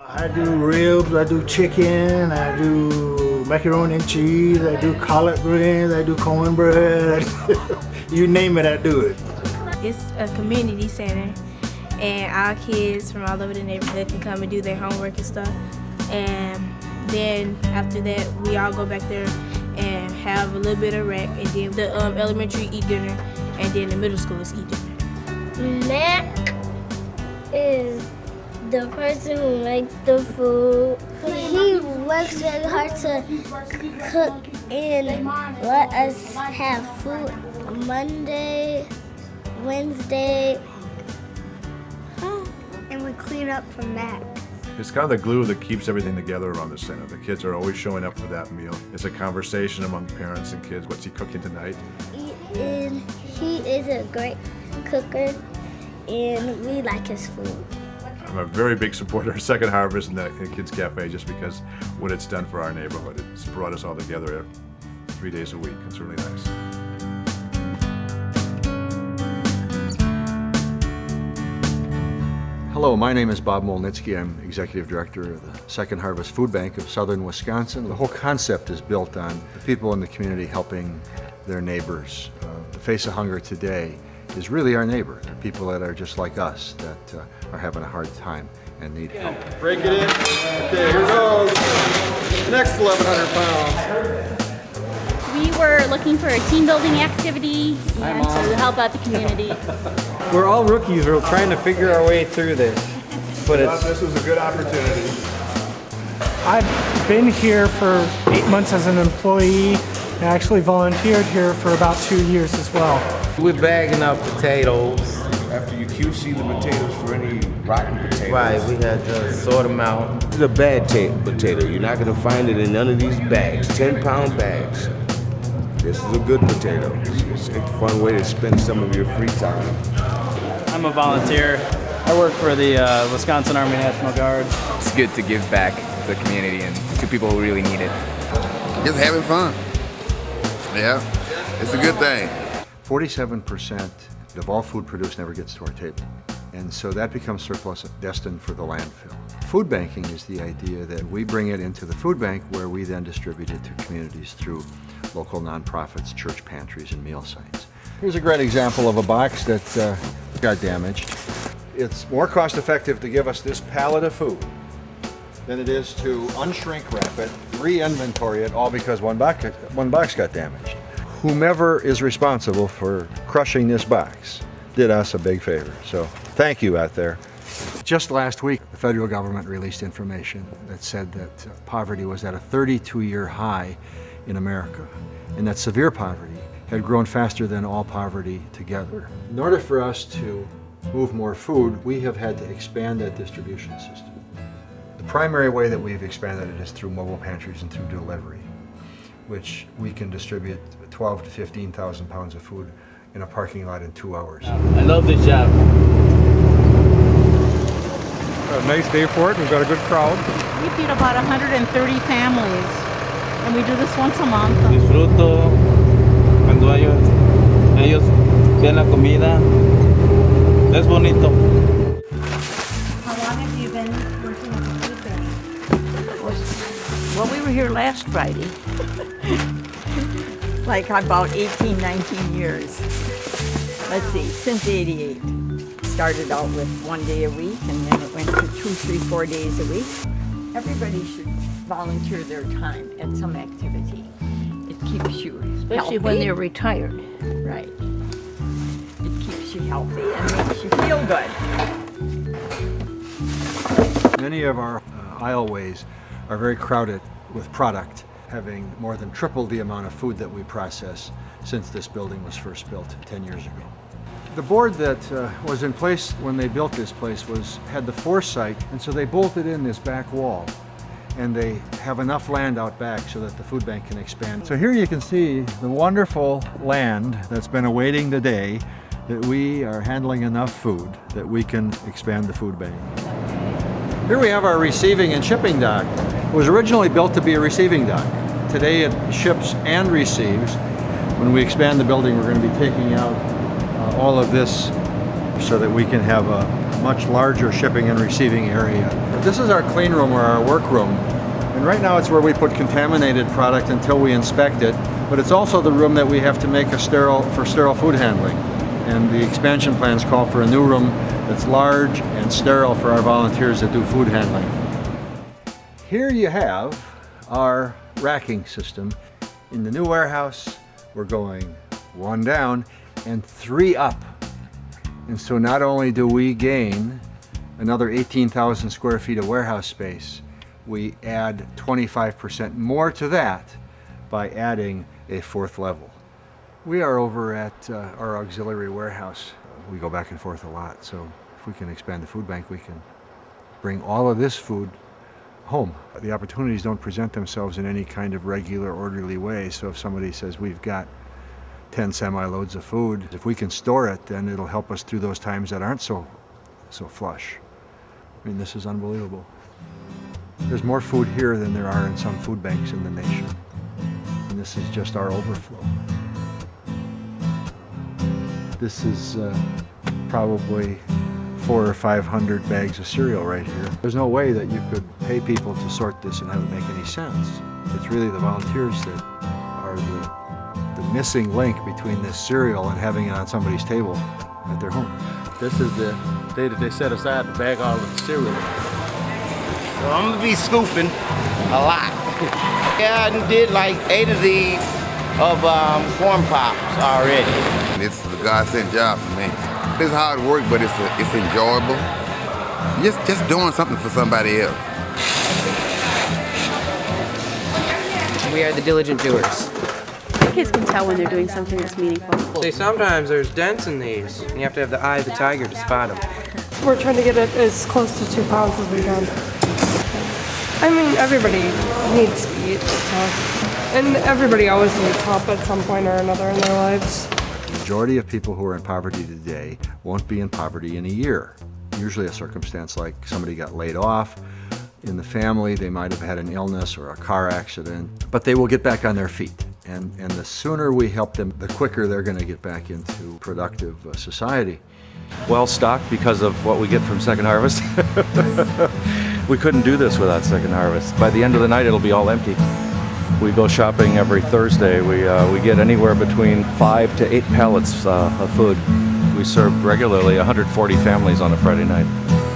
I do ribs, I do chicken, I do macaroni and cheese, I do collard greens, I do cornbread. You name it, I do it. It's a community center, and our kids from all over the neighborhood can come and do their homework and stuff. And then after that, we all go back there and have a little bit of rec, and then the elementary eat dinner, and then the middle schoolers eat dinner. Mac is the person who makes the food. He works really hard to cook and let us have food Monday, Wednesday, and we clean up for Mac. It's kind of the glue that keeps everything together around the center. The kids are always showing up for that meal. It's a conversation among parents and kids. What's he cooking tonight? And he is a great cooker, and we like his food. I'm a very big supporter of Second Harvest and the Kids Cafe just because what it's done for our neighborhood. It's brought us all together 3 days a week. It's really nice. Hello, my name is Bob Molnitsky. I'm Executive Director of the Second Harvest Foodbank of Southern Wisconsin. The whole concept is built on the people in the community helping their neighbors. The face of hunger today is really our neighbor, the people that are just like us, that are having a hard time and need help. Break it in. Okay, here goes. Next 1,100 pounds. We were looking for a team building activity and to help out the community. We're all rookies. We're trying to figure our way through this. But This was a good opportunity. I've been here for 8 months as an employee and actually volunteered here for about 2 years as well. We're bagging up potatoes. After you QC the potatoes for any rotten potatoes. Right, we had to sort them out. This is a bad potato. You're not going to find it in none of these bags, 10-pound bags. This is a good potato. It's a fun way to spend some of your free time. I'm a volunteer. I work for the Wisconsin Army National Guard. It's good to give back to the community and to people who really need it. Just having fun. Yeah, it's a good thing. 47% of all food produced never gets to our table. And so that becomes surplus destined for the landfill. Food banking is the idea that we bring it into the food bank where we then distribute it to communities through local nonprofits, church pantries, and meal sites. Here's a great example of a box that got damaged. It's more cost effective to give us this pallet of food than it is to unshrink wrap it, re-inventory it, all because one box got damaged. Whomever is responsible for crushing this box did us a big favor. So thank you out there. Just last week, the federal government released information that said that poverty was at a 32-year high in America, and that severe poverty had grown faster than all poverty together. In order for us to move more food, we have had to expand that distribution system. The primary way that we've expanded it is through mobile pantries and through delivery, which we can distribute 12 to 15,000 pounds of food in a parking lot in 2 hours. I love this job. A nice day for it. We've got a good crowd. We feed about 130 families, and we do this once a month. Disfruto cuando ellos ven la comida. Es bonito. How long have you been working at the food bank? Well, we were here last Friday. Like about 18, 19 years. Let's see, since 88. Started out with 1 day a week, and then it went to 2, 3, 4 days a week. Everybody should volunteer their time at some activity. It keeps you Especially healthy. when they're retired. Right. It keeps you healthy and makes you feel good. Many of our aisleways are very crowded with product, having more than tripled the amount of food that we process since this building was first built 10 years ago. The board that was in place when they built this place had the foresight, and so they bolted in this back wall, and they have enough land out back so that the food bank can expand. So here you can see the wonderful land that's been awaiting the day that we are handling enough food that we can expand the food bank. Here we have our receiving and shipping dock. It was originally built to be a receiving dock. Today it ships and receives. When we expand the building, we're going to be taking out all of this so that we can have a much larger shipping and receiving area. This is our clean room or our work room. And right now it's where we put contaminated product until we inspect it, but it's also the room that we have to make sterile food handling. And the expansion plans call for a new room that's large and sterile for our volunteers that do food handling. Here you have our racking system. In the new warehouse, we're going 1 down and 3 up. And so not only do we gain another 18,000 square feet of warehouse space, we add 25% more to that by adding a 4th level. We are over at our auxiliary warehouse. We go back and forth a lot, so if we can expand the food bank, we can bring all of this food home. The opportunities don't present themselves in any kind of regular, orderly way, so if somebody says we've got 10 semi-loads of food, if we can store it, then it'll help us through those times that aren't so flush. I mean, this is unbelievable. There's more food here than there are in some food banks in the nation. And this is just our overflow. This is probably 400 or 500 bags of cereal right here. There's no way that you could pay people to sort this and have it make any sense. It's really the volunteers that are the missing link between this cereal and having it on somebody's table at their home. This is the day that they set aside to bag all of the cereal. So I'm gonna be scooping a lot. Yeah, I did like 8 of these of corn pops already. This is a godsend job for me. It's hard work, but it's enjoyable. Just doing something for somebody else. We are the diligent doers. Kids can tell when they're doing something that's meaningful. See, sometimes there's dents in these, and you have to have the eye of the tiger to spot them. We're trying to get it as close to 2 pounds as we can. I mean, everybody needs to eat, so. And everybody always needs help at some point or another in their lives. The majority of people who are in poverty today won't be in poverty in a year. Usually a circumstance like somebody got laid off in the family, they might have had an illness or a car accident, but they will get back on their feet. And the sooner we help them, the quicker they're going to get back into productive society. Well stocked because of what we get from Second Harvest. We couldn't do this without Second Harvest. By the end of the night, it'll be all empty. We go shopping every Thursday. We get anywhere between 5 to 8 pallets of food. We serve regularly 140 families on a Friday night.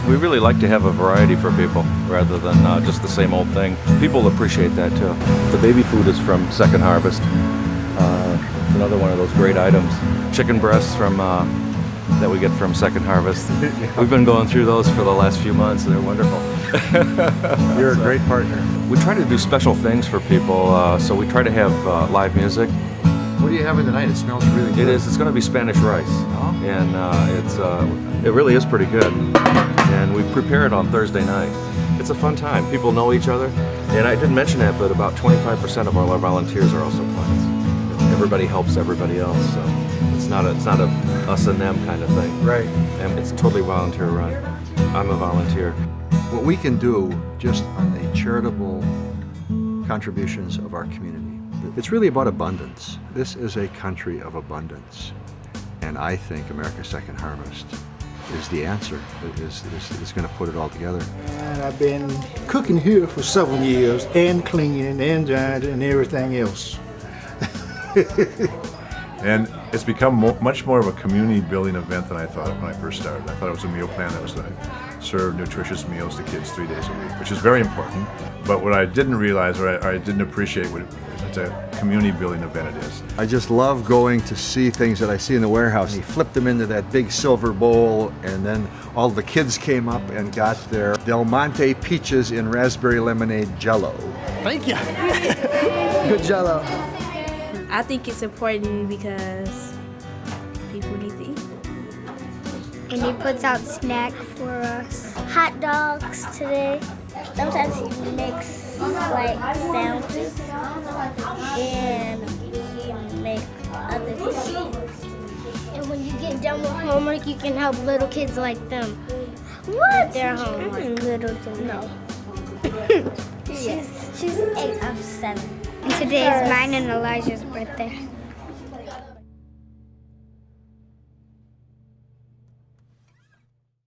We really like to have a variety for people rather than just the same old thing. People appreciate that too. The baby food is from Second Harvest. Another one of those great items. Chicken breasts from that we get from Second Harvest. We've been going through those for the last few months. They're wonderful. You're a great partner. We try to do special things for people, so we try to have live music. What are you having tonight? It smells really good. It is. It's going to be Spanish rice, and it really is pretty good. And we prepare it on Thursday night. It's a fun time. People know each other, and I didn't mention that, but about 25% of our volunteers are also clients. Everybody helps everybody else, so it's not a us and them kind of thing. Right. And it's totally volunteer run. I'm a volunteer. What we can do just on the charitable contributions of our community, it's really about abundance. This is a country of abundance. And I think America's Second Harvest is the answer, is going to put it all together. And I've been cooking here for several years and cleaning and drying and everything else. And it's become much more of a community building event than I thought when I first started. I thought it was a meal plan that was going to serve nutritious meals to kids 3 days a week, which is very important. But what I didn't realize or I didn't appreciate what a community building event it is. I just love going to see things that I see in the warehouse. He flipped them into that big silver bowl, and then all the kids came up and got their Del Monte peaches in raspberry lemonade jello. Thank you. Good jello. I think it's important because people need to eat. And he puts out snacks for us. Hot dogs today. Sometimes he makes like sandwiches and he make other things. And when you get done with homework, you can help little kids like them. What? Their homework. Little to no. She's 8 of 7. And today is mine and Elijah's birthday.